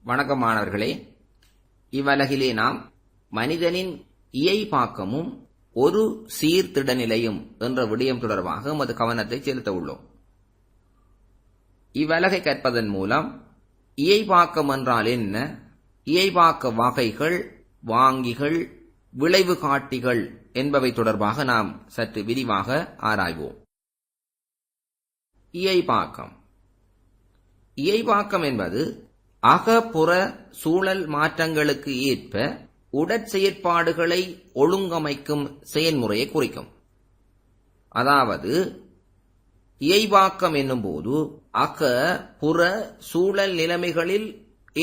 வணக்கம் மாணவர்களே. இவ்வலகிலே நாம் மனிதனின் இயைபாக்கமும் ஒரு சீர்திடநிலையும் என்ற விடயம் தொடர்பாக எமது கவனத்தை செலுத்த உள்ளோம். இவ்வலகை கற்பதன் மூலம் இயைபாக்கம் என்றால் என்ன, இயைபாக்க வகைகள், வாங்கிகள், விளைவு காட்டிகள் என்பவை தொடர்பாக நாம் சற்று விரிவாக ஆராய்வோம். இயைபாக்கம் என்பது அகப்புற சூழல் மாற்றங்களுக்கு ஏற்ப உடற்செயற்பாடுகளை ஒழுங்கமைக்கும் செயல்முறையை குறிக்கும். அதாவது இயைபாக்கம் என்னும்போது அக புற சூழல் நிலைமைகளில்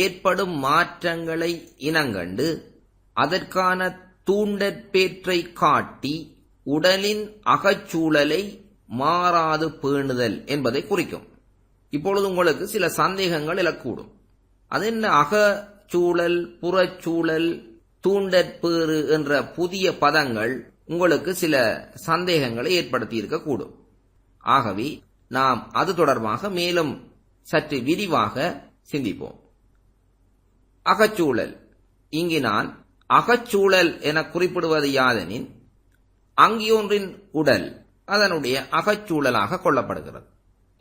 ஏற்படும் மாற்றங்களை இனங்கண்டு அதற்கான தூண்டற்பேற்றை காட்டி உடலின் அகச்சூழலை மாறாது பேணுதல் என்பதை குறிக்கும். இப்பொழுது உங்களுக்கு சில சந்தேகங்கள் எழக்கூடும். அது என்ன அகச்சூழல், புறச்சூழல், தூண்டற்பேறு என்ற புதிய பதங்கள் உங்களுக்கு சில சந்தேகங்களை ஏற்படுத்தி இருக்கக்கூடும். ஆகவே நாம் அது தொடர்பாக மேலும் சற்று விரிவாக சிந்திப்போம். அகச்சூழல். இங்கு நான் அகச்சூழல் என குறிப்பிடுவது யாதெனின் அங்கியொன்றின் உடல் அதனுடைய அகச்சூழலாக கொள்ளப்படுகிறது.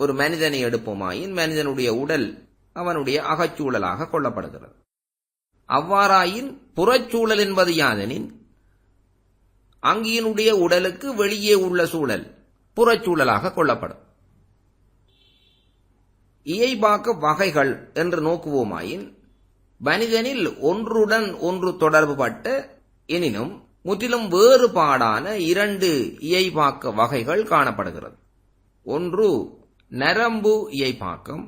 ஒரு மனிதனை எடுப்போமாயின் மனிதனுடைய உடல் அவனுடைய அகச்சூழலாக கொள்ளப்படுகிறது. அவ்வாறாயின் புறச்சூழல் என்பது யாதெனின் அங்கியினுடைய உடலுக்கு வெளியே உள்ள சூழல் புறச்சூழலாக கொள்ளப்படும். இயைபாக்க வகைகள் என்று நோக்குவோமாயின் மனிதனில் ஒன்றுடன் ஒன்று தொடர்புபட்ட எனினும் முற்றிலும் வேறுபாடான இரண்டு இயைபாக்க வகைகள் காணப்படுகிறது. ஒன்று நரம்பு இயைபாக்கம்,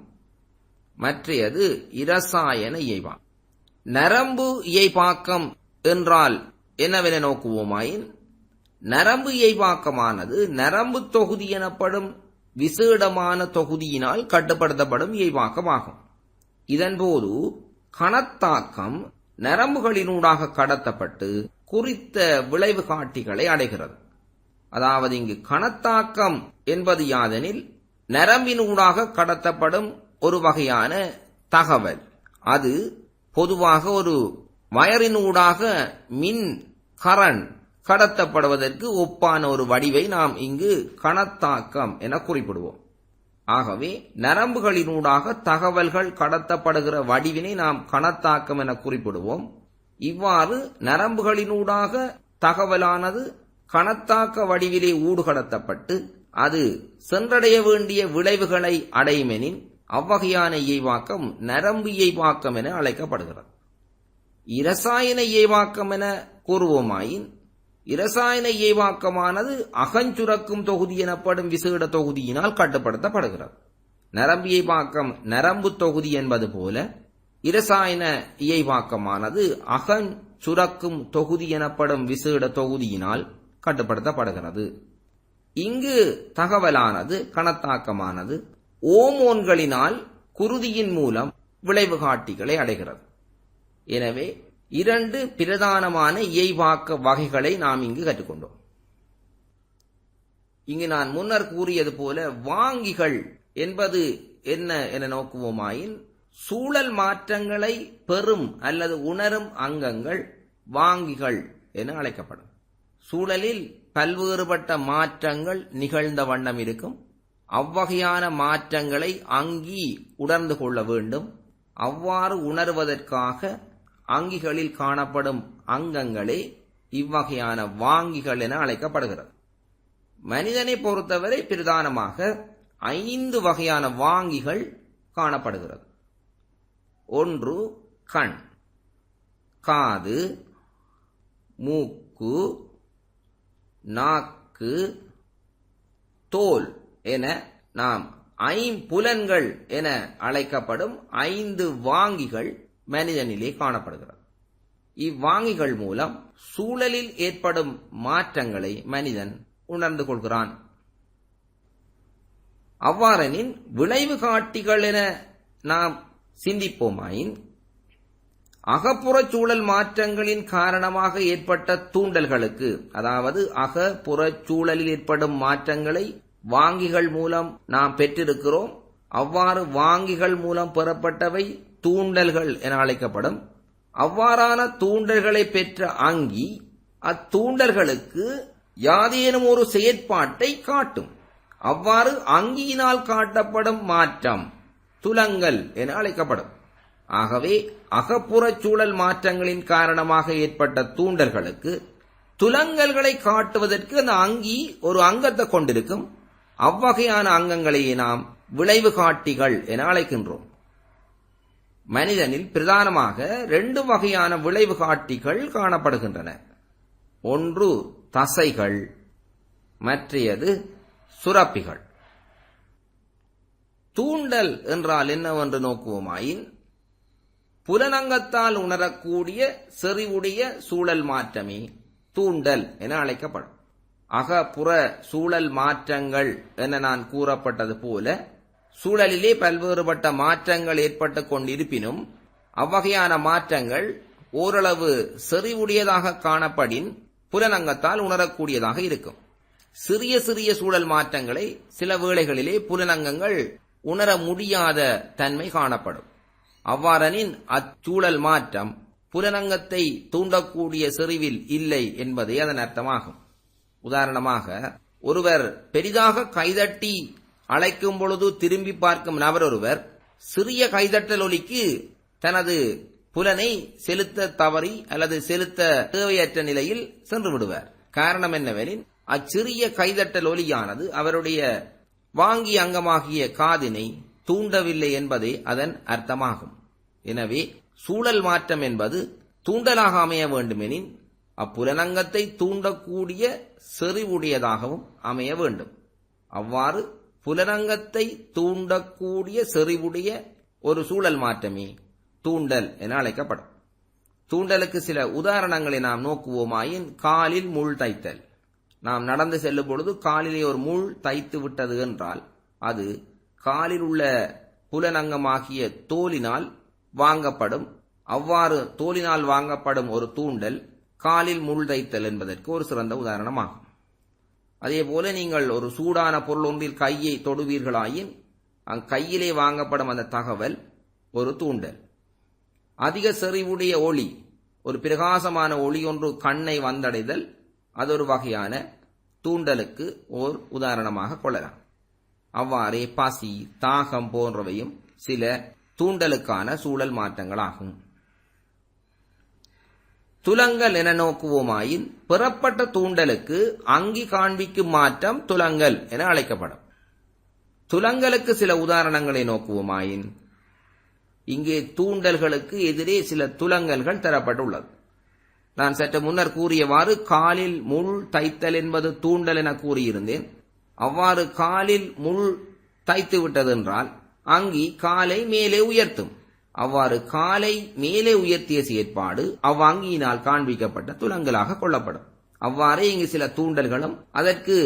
மற்றையது இரசாயன இயைபாக்கம். நரம்பு இயைபாக்கம் என்றால் என்னவென நோக்குவோமாயின் நரம்பு இயைபாக்கமானது நரம்பு தொகுதி எனப்படும் விசேடமான தொகுதியினால் கட்டுப்படுத்தப்படும் இயைபாக்கமாகும். இதன்போது கணத்தாக்கம் நரம்புகளினூடாக கடத்தப்பட்டு குறித்த விளைவு காட்டிகளை அடைகிறது. அதாவது இங்கு கணத்தாக்கம் என்பது யாதெனில் நரம்பினூடாக கடத்தப்படும் ஒரு வகையான தகவல். அது பொதுவாக ஒரு வயரினூடாக மின் கரண்ட் கடத்தப்படுவதற்கு ஒப்பான ஒரு வடிவை நாம் இங்கு கணத்தாக்கம் என குறிப்பிடுவோம். ஆகவே நரம்புகளினூடாக தகவல்கள் கடத்தப்படுகிற வடிவினை நாம் கணத்தாக்கம் என குறிப்பிடுவோம். இவ்வாறு நரம்புகளினூடாக தகவலானது கணத்தாக்க வடிவிலே ஊடுகடத்தப்பட்டு அது சென்றடைய வேண்டிய விளைவுகளை அடையுமெனின் அவ்வகையான இயைபாக்கம் நரம்பு இயைபாக்கம் என அழைக்கப்படுகிறது. இரசாயன இயைபாக்கம் என கூறுவோமாயின் இரசாயன இயைபாக்கமானது அகஞ்சுரக்கும் தொகுதி எனப்படும் விசேட தொகுதியினால் கட்டுப்படுத்தப்படுகிறது. நரம்பு இயைபாக்கம் நரம்பு தொகுதி என்பது போல இரசாயன இயைபாக்கமானது அகஞ்சுரக்கும் தொகுதி எனப்படும் விசேட தொகுதியினால் கட்டுப்படுத்தப்படுகிறது. இங்கு தகவலானது கணத்தாக்கமானது ஓமோன்களினால் குருதியின் மூலம் விளைவு காட்டிகளை அடைகிறது. எனவே இரண்டு பிரதானமான இயைபாக்க வகைகளை நாம் இங்கு கற்றுக்கொண்டோம். இங்கு நான் முன்னர் கூறியது போல வாங்கிகள் என்பது என்ன என நோக்குவோமாயின் சூழல் மாற்றங்களை பெறும் அல்லது உணரும் அங்கங்கள் வாங்கிகள் என அழைக்கப்படும். சூழலில் பல்வேறுபட்ட மாற்றங்கள் நிகழ்ந்த வண்ணம் இருக்கும். அவ்வகையான மாற்றங்களை அங்கி உணர்ந்து கொள்ள வேண்டும். அவ்வாறு உணர்வதற்காக அங்கிகளில் காணப்படும் அங்கங்களே இவ்வகையான வாங்கிகள் என அழைக்கப்படுகிறது. மனிதனை பொறுத்தவரை பிரதானமாக 5 வகையான வாங்கிகள் காணப்படுகிறது. ஒன்று கண், காது, மூக்கு, நாக்கு, தோல் என நாம் ஐம்புலன்கள் என அழைக்கப்படும் 5 வாங்கிகள் மனிதனிலே காணப்படுகிறது. இவ்வாங்கிகள் மூலம் சூழலில் ஏற்படும் மாற்றங்களை மனிதன் உணர்ந்து கொள்கிறான். அவ்வாறெனின் விளைவு காட்டிகள் என நாம் சிந்திப்போமாயின் அகப்புற சூழல் மாற்றங்களின் காரணமாக ஏற்பட்ட தூண்டல்களுக்கு, அதாவது அகப்புற சூழலில் ஏற்படும் மாற்றங்களை வாங்கிகள் மூலம் நாம் பெற்றிருக்கிறோம். அவ்வாறு வாங்கிகள் மூலம் பெறப்பட்டவை தூண்டல்கள் என அழைக்கப்படும். அவ்வாறான தூண்டல்களை பெற்ற அங்கி அத்தூண்டல்களுக்கு யாதேனும் ஒரு செயற்பாட்டை காட்டும். அவ்வாறு அங்கியினால் காட்டப்படும் மாற்றம் துலங்கல் என அழைக்கப்படும். ஆகவே அகப்புறச் சூழல் மாற்றங்களின் காரணமாக ஏற்பட்ட தூண்டல்களுக்கு துலங்கல்களை காட்டுவதற்கு அந்த அங்கி ஒரு அங்கத்தை கொண்டிருக்கும். அவ்வகையான அங்கங்களையே நாம் விளைவு காட்டிகள் என அழைக்கின்றோம். மனிதனில் பிரதானமாக 2 வகையான விளைவு காட்டிகள் காணப்படுகின்றன. ஒன்று தசைகள், மற்றையது சுரப்பிகள். தூண்டல் என்றால் என்னவென்று நோக்குவோமாயின், புலனங்கத்தால் உணரக்கூடிய செறிவுடைய சூழல் மாற்றமே தூண்டல் என அழைக்கப்படும். அகப்புற சூழல் மாற்றங்கள் என நான் கூறப்பட்டது போல சூழலிலே பல்வேறுபட்ட மாற்றங்கள் ஏற்பட்டுக் கொண்டிருப்பினும் அவ்வகையான மாற்றங்கள் ஓரளவு செறிவுடையதாக காணப்படின் புலனங்கத்தால் உணரக்கூடியதாக இருக்கும். சிறிய சிறிய சூழல் மாற்றங்களை சில வேளைகளிலே புலனங்கங்கள் உணர முடியாத தன்மை காணப்படும். அவ்வாறெனின் அச்சூழல் மாற்றம் புலனங்கத்தை தூண்டக்கூடிய செறிவில் இல்லை என்பதே அதன் அர்த்தமாகும். உதாரணமாக, ஒருவர் பெரிதாக கைதட்டி அழைக்கும் பொழுது திரும்பி பார்க்கும் நபர் ஒருவர் சிறிய கைதட்டல் ஒலிக்கு தனது புலனை செலுத்த தவறி அல்லது செலுத்த தேவையற்ற நிலையில் சென்று விடுவார். காரணம் என்னவெனில், அச்சிறிய கைதட்டல் ஒலியானது அவருடைய வாங்கி அங்கமாகிய காதினை தூண்டவில்லை என்பதே அதன் அர்த்தமாகும். எனவே சூழல் மாற்றம் என்பது தூண்டலாக அமைய வேண்டுமெனின் அப்புலனங்கத்தை தூண்டக்கூடிய செறிவுடையதாகவும் அமைய வேண்டும். அவ்வாறு புலனங்கத்தை தூண்டக்கூடிய செறிவுடைய ஒரு சூழல் மாற்றமே தூண்டல் என அழைக்கப்படும். தூண்டலுக்கு சில உதாரணங்களை நாம் நோக்குவோமாயின், காலில் முள் தைத்தல். நாம் நடந்து செல்லும் பொழுது காலிலே ஒரு முள் தைத்து விட்டது என்றால் அது காலில் உள்ள புலனங்கமாகிய தோலினால் வாங்கப்படும். அவ்வாறு தோலினால் வாங்கப்படும் ஒரு தூண்டல் காலில் முள் தைத்தல் என்பதற்கு ஒரு சிறந்த உதாரணமாகும். அதேபோல நீங்கள் ஒரு சூடான பொருள் ஒன்றில் கையை தொடுவீர்களாயின் கையிலே வாங்கப்படும் அந்த தகவல் ஒரு தூண்டல். அதிக செறிவுடைய ஒளி, ஒரு பிரகாசமான ஒளி ஒன்று கண்ணை வந்தடைதல், அது ஒரு வகையான தூண்டலுக்கு ஓர் உதாரணமாக கொள்ளலாம். அவ்வாறே பசி, தாகம் போன்றவையும் சில தூண்டலுக்கான சூழல் மாற்றங்களாகும். துலங்கல் என நோக்குவோமாயின், பெறப்பட்ட தூண்டலுக்கு அங்கி காண்பிக்கும் மாற்றம் துலங்கல் என அழைக்கப்படும். துலங்கலுக்கு சில உதாரணங்களை நோக்குவோமாயின், இங்கே தூண்டல்களுக்கு எதிரே சில துலங்கல்கள் தரப்பட்டுள்ளது. நான் சற்று முன்னர் கூறியவாறு காலில் முள் தைத்தல் என்பது தூண்டல் என கூறியிருந்தேன். அவ்வாறு காலில் முள் தைத்து விட்டதென்றால் அங்கி காலை மேலே உயர்த்தும். அவ்வாறு காலை மேலே உயர்த்திய செயற்பாடு அவ்வங்கியினால் காண்பிக்கப்பட்ட துலங்கலாக கொள்ளப்படும். அவ்வாறே இங்கு சில தூண்டல்களும் அதற்கு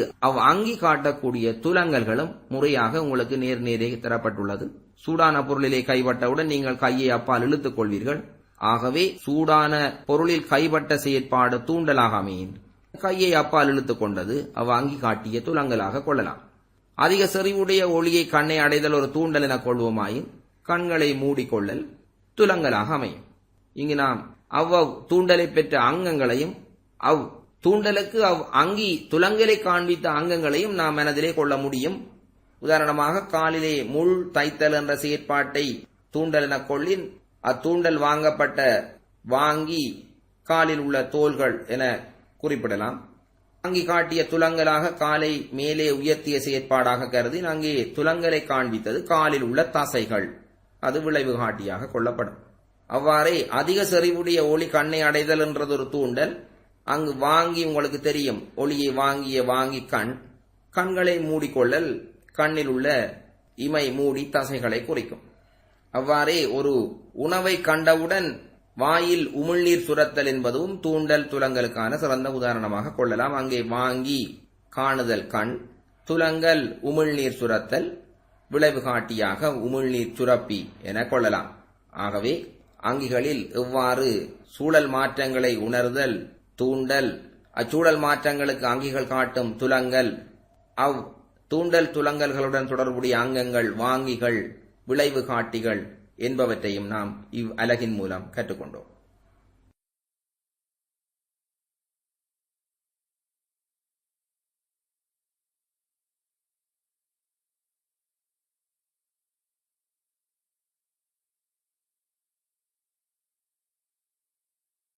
அங்கி காட்டக்கூடிய துலங்கல்களும் முறையாக உங்களுக்கு நேரே தரப்பட்டுள்ளது. சூடான பொருளிலே கைப்பட்டவுடன் நீங்கள் கையை அப்பால் இழுத்துக் கொள்வீர்கள். ஆகவே சூடான பொருளில் கைப்பட்ட செயற்பாடு தூண்டலாக அமையும். கையை அப்பால் இழுத்துக் கொண்டது அவ்வங்கி காட்டிய துலங்கலாக கொள்ளலாம். அதிக செறிவுடைய ஒளியை கண்ணை அடைதல் ஒரு தூண்டல் என கொள்வோமாயின் கண்களை மூடிக்கொள்ளல் துலங்கலாக அமையும். இங்கு நாம் தூண்டலை பெற்ற அங்கங்களையும் தூண்டலுக்கு அங்கி துலங்கலை காண்பித்த அங்கங்களையும் நாம் மனதிலே கொள்ள முடியும். உதாரணமாக, காலிலே முள் தைத்தல் என்ற செயற்பாட்டை தூண்டல் என கொள்ளின் அத்தூண்டல் வாங்கப்பட்ட வாங்கி காலில் உள்ள தோள்கள் என குறிப்பிடலாம். அங்கி காட்டிய துலங்கலாக காலை மேலே உயர்த்திய செயற்பாடாக கருதி அங்கே துலங்கலை காண்பித்தது காலில் உள்ள தசைகள், அது விளைவு காட்டியாக கொள்ளப்படும். அவ்வாறே அதிக செறிவுடைய ஒளி கண்ணை அடைதல் என்றது ஒரு தூண்டல். அங்கு வாங்கி உங்களுக்கு தெரியும், ஒளியை வாங்கி கண்களை மூடிக்கொள்ளல் கண்ணில் உள்ள இமை மூடி தசைகளை குறிக்கும். அவ்வாறே ஒரு உணவை கண்டவுடன் வாயில் உமிழ்நீர் சுரத்தல் என்பதும் தூண்டல் துலங்கலுக்கான சிறந்த உதாரணமாக கொள்ளலாம். அங்கே வாங்கி காணுதல் கண், துலங்கல் உமிழ்நீர் சுரத்தல், விளைவு காட்டியாக உமிழ்நீர் சுரப்பி என கொள்ளலாம். ஆகவே அங்கிகளில் எவ்வாறு சூழல் மாற்றங்களை உணர்தல் தூண்டல், அச்சூழல் மாற்றங்களுக்கு அங்கிகள் காட்டும் துலங்கல், தூண்டல் துலங்கல்களுடன் தொடர்புடைய அங்கங்கள் வாங்கிகள், விளைவு காட்டிகள் என்பவற்றையும் நாம் இவ் அலகின் மூலம் கற்றுக்கொண்டோம்.